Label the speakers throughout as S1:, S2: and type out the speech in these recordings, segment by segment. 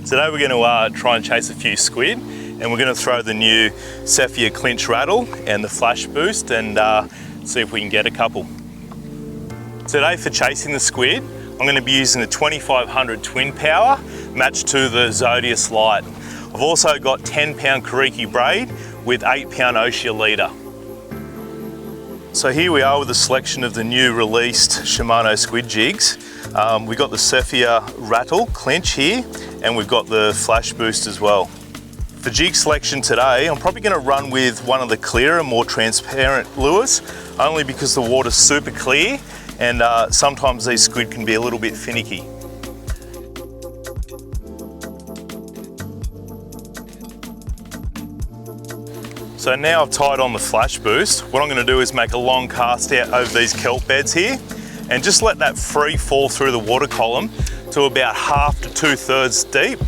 S1: Today we're going to try and chase a few squid, and we're going to throw the new Sephia Clinch rattle and the Flash Boost and see if we can get a couple. Today for chasing the squid, I'm going to be using the 2500 twin power matched to the Zodius light. I've also got 10 pound Kariki braid with 8 pound Oshia leader. So here we are with a selection of the new released Shimano squid jigs. We've got the Sephia rattle clinch here, and we've got the Flash Boost as well. For jig selection today, I'm probably going to run with one of the clearer, more transparent lures, only because the water's super clear and sometimes these squid can be a little bit finicky. So now I've tied on the Flash Boost, what I'm going to do is make a long cast out over these kelp beds here and just let that free fall through the water column to about 1/2 to 2/3 deep.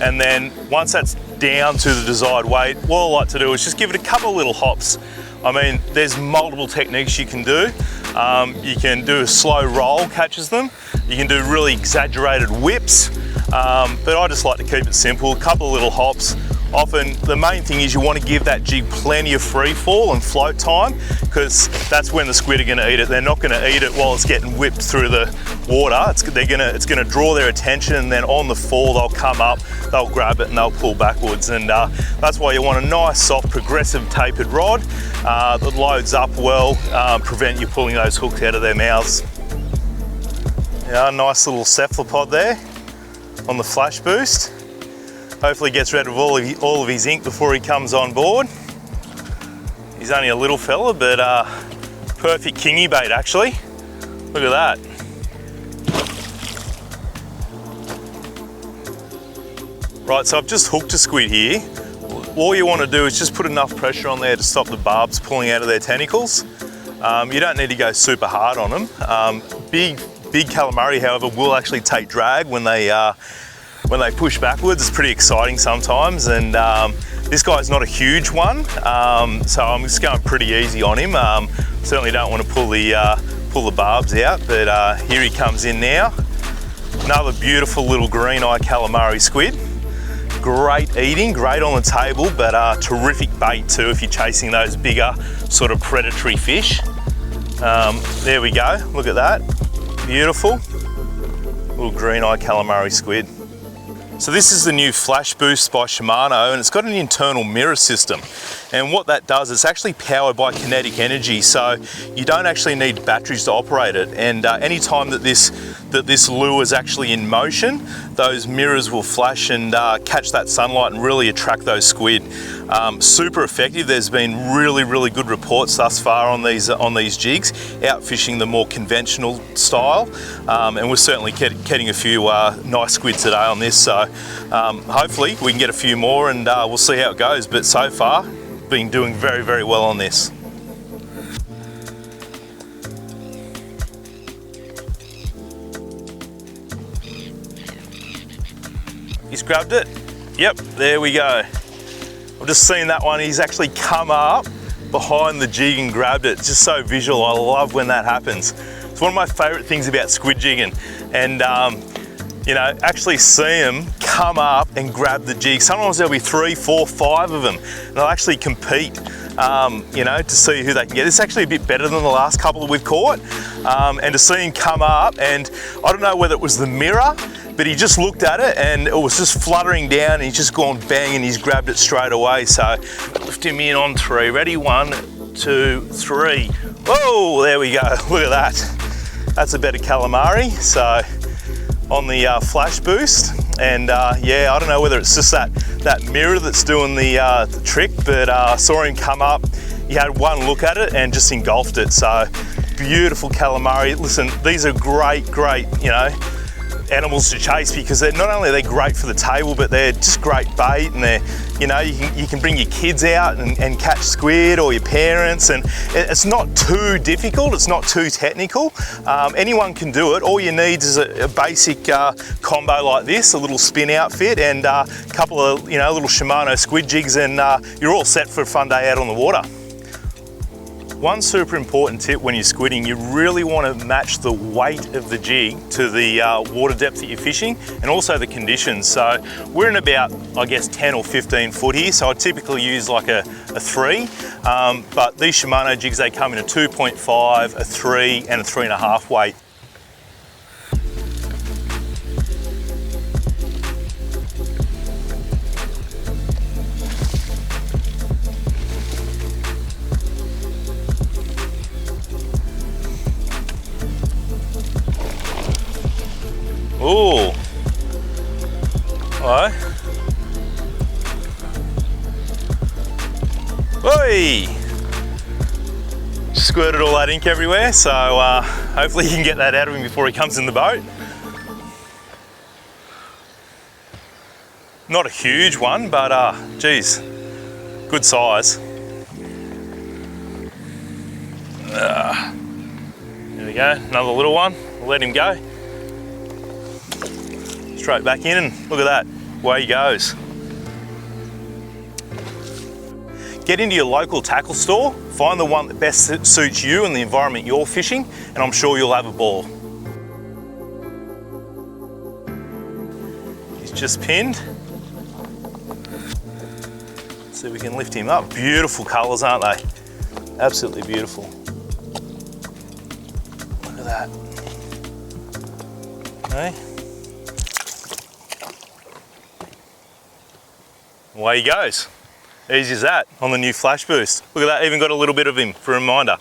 S1: And then once that's down to the desired weight, what I like to do is just give it a couple of little hops. I mean, there's multiple techniques you can do. You can do a slow roll, catches them. You can do really exaggerated whips, but I just like to keep it simple, a couple of little hops. Often the main thing is you want to give that jig plenty of free fall and float time, because that's when the squid are going to eat it. They're not going to eat it while it's getting whipped through the water. It's going to draw their attention, and then on the fall they'll come up, they'll grab it and they'll pull backwards. And that's why you want a nice soft progressive tapered rod that loads up well, prevent you pulling those hooks out of their mouths. Yeah, nice little cephalopod there on the Flash Boost. Hopefully gets rid of all of his ink before he comes on board. He's only a little fella, but perfect kingy bait actually. Look at that. Right, so I've just hooked a squid here. All you want to do is just put enough pressure on there to stop the barbs pulling out of their tentacles. You don't need to go super hard on them. Big calamari, however, will actually take drag when they push backwards. It's pretty exciting sometimes, and this guy's not a huge one, so I'm just going pretty easy on him. Certainly don't want to pull the barbs out, but here he comes in now. Another beautiful little green-eye calamari squid. Great eating, great on the table, but terrific bait too if you're chasing those bigger sort of predatory fish. There we go, look at that. Beautiful little green-eye calamari squid. So this is the new Flash Boost by Shimano, and it's got an internal mirror system. And what that does, it's actually powered by kinetic energy, so you don't actually need batteries to operate it. And any time that this lure is actually in motion, those mirrors will flash and catch that sunlight and really attract those squid. Super effective. There's been really good reports thus far on these jigs, out fishing the more conventional style, and we're certainly getting a few nice squid today on this. So hopefully we can get a few more, and we'll see how it goes. But so far, been doing very well on this. He's grabbed it. Yep, there we go. I've just seen that one. He's actually come up behind the jig and grabbed it. It's just so visual. I love when that happens. It's one of my favorite things about squid jigging, and you know, actually see them come up and grab the jig. Sometimes there'll be 3, 4, 5 of them, and they'll actually compete, you know, to see who they can get. It's actually a bit better than the last couple that we've caught, and to see him come up, and I don't know whether it was the mirror, but he just looked at it and it was just fluttering down, and he's just gone bang and he's grabbed it straight away. So lift him in on 3. Ready? 1, 2, 3. Whoa, there we go. Look at that. That's a better calamari. So on the Flash Boost, and yeah, I don't know whether it's just that mirror that's doing the trick, but I saw him come up. He had one look at it and just engulfed it. So beautiful calamari. Listen, these are great, you know, animals to chase, because they're not only great for the table, but they're just great bait, and they're, you know, you can bring your kids out and catch squid, or your parents, and it's not too difficult, it's not too technical. Anyone can do it. All you need is a basic combo like this, a little spin outfit, and a couple of, you know, little Shimano squid jigs, and you're all set for a fun day out on the water. One super important tip when you're squidding, you really want to match the weight of the jig to the water depth that you're fishing and also the conditions. So we're in about, I guess, 10 or 15 foot here, so I typically use like a 3, but these Shimano jigs, they come in a 2.5, a 3 and a 3.5 weight. Ooh. Hello. Oi! Squirted all that ink everywhere, so hopefully you can get that out of him before he comes in the boat. Not a huge one, but geez, good size. There we go, another little one. We'll let him go. Straight back in and look at that, away he goes. Get into your local tackle store, find the one that best suits you and the environment you're fishing, and I'm sure you'll have a ball. He's just pinned. Let's see if we can lift him up. Beautiful colours, aren't they? Absolutely beautiful. Look at that. Okay. Away he goes. Easy as that on the new Flashboost. Look at that, even got a little bit of him for a reminder.